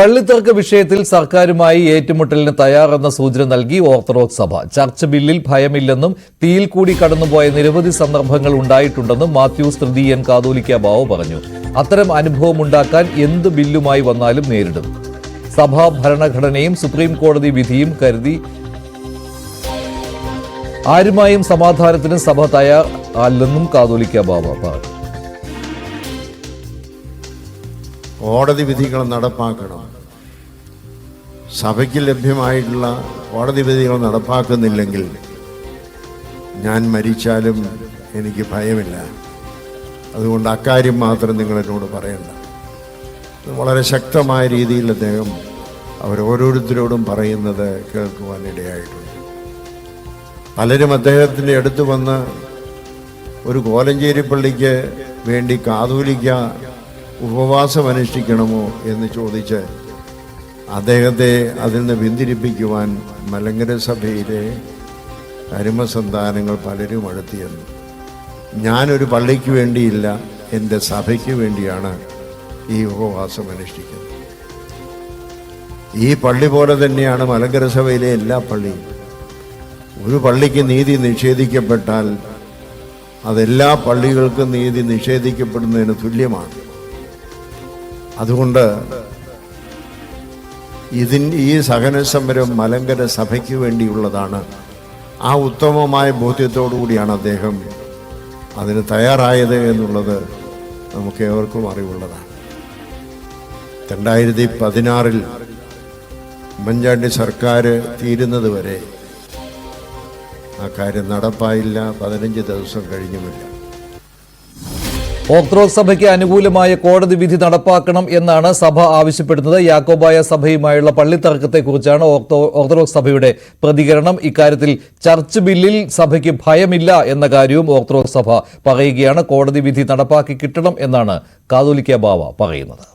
പള്ളിത്തർക്ക വിഷയത്തിൽ സർക്കാരുമായി ഏറ്റുമുട്ടലിന് തയ്യാറെന്ന സൂചന നൽകി ഓർത്തഡോക്സ് സഭ. ചർച്ച് ബില്ലിൽ ഭയമില്ലെന്നും തീയിൽ കൂടി കടന്നുപോയ നിരവധി സന്ദർഭങ്ങൾ ഉണ്ടായിട്ടുണ്ടെന്നും മാത്യൂസ് തൃതീയൻ കാതോലിക്ക ബാവ പറഞ്ഞു. അത്തരം അനുഭവമുണ്ടാക്കാൻ എന്ത് ബില്ലുമായി വന്നാലും നേരിടും. സഭാ ഭരണഘടനയും സുപ്രീം കോടതി വിധിയും കരുതി ആരുമായും സമാധാനത്തിന് സഭ തയ്യാറല്ലെന്നും കാതോലിക്ക ബാവ പറഞ്ഞു. കോടതി വിധികൾ നടപ്പാക്കണം. സഭയ്ക്ക് ലഭ്യമായിട്ടുള്ള കോടതി വിധികൾ നടപ്പാക്കുന്നില്ലെങ്കിൽ ഞാൻ മരിച്ചാലും എനിക്ക് ഭയമില്ല. അതുകൊണ്ട് അക്കാര്യം മാത്രം നിങ്ങൾ എന്നോട് പറയണ്ട. വളരെ ശക്തമായ രീതിയിൽ അദ്ദേഹം അവരോരോരുത്തരോടും പറയുന്നത് കേൾക്കുവാനിടയായിട്ടുണ്ട്. പലരും അദ്ദേഹത്തിൻ്റെ അടുത്ത് വന്ന് ഒരു കോലഞ്ചേരി പള്ളിക്ക് വേണ്ടി കാതോലിക്ക ഉപവാസം അനുഷ്ഠിക്കണമോ എന്ന് ചോദിച്ച് അദ്ദേഹത്തെ അതിൽ നിന്ന് പിന്തിരിപ്പിക്കുവാൻ മലങ്കര സഭയിലെ അരുമസന്താനങ്ങൾ പലരും അടുത്തിയെന്നു. ഞാനൊരു പള്ളിക്ക് വേണ്ടിയില്ല, എൻ്റെ സഭയ്ക്ക് വേണ്ടിയാണ് ഈ ഉപവാസം അനുഷ്ഠിക്കുന്നത്. ഈ പള്ളി പോലെ തന്നെയാണ് മലങ്കര സഭയിലെ എല്ലാ പള്ളിയും. ഒരു പള്ളിക്ക് നീതി നിഷേധിക്കപ്പെട്ടാൽ അതെല്ലാ പള്ളികൾക്കും നീതി നിഷേധിക്കപ്പെടുന്നതിന് തുല്യമാണ്. അതുകൊണ്ട് ഈ സഹന സമരം മലങ്കര സഭയ്ക്ക് വേണ്ടിയുള്ളതാണ്. ആ ഉത്തമമായ ബോധ്യത്തോടു കൂടിയാണ് അദ്ദേഹം അതിന് തയ്യാറായത് എന്നുള്ളത് നമുക്ക് ഏവർക്കും അറിവുള്ളതാണ്. 2016 ഉമ്മൻചാണ്ടി സർക്കാർ തീരുന്നത് വരെ ആ കാര്യം നടപ്പായില്ല. 15 ദിവസം കഴിഞ്ഞുമില്ല. ഓർത്തഡോക്സ് സഭയ്ക്ക് അനുകൂലമായ കോടതി വിധി നടപ്പാക്കണം എന്നാണ് സഭ ആവശ്യപ്പെടുന്നത്. യാക്കോബായ സഭയുമായുള്ള പള്ളിത്തർക്കത്തെക്കുറിച്ചാണ് ഓർത്തഡോക്സ് സഭയുടെ പ്രതികരണം. ഇക്കാര്യത്തിൽ ചർച്ച് ബില്ലിൽ സഭയ്ക്ക് ഭയമില്ല എന്ന കാര്യവും ഓർത്തഡോക്സ് സഭ പറയുകയാണ്. കോടതി വിധി നടപ്പാക്കി കിട്ടണം എന്നാണ് കാതോലിക്ക ബാവ പറയുന്നത്.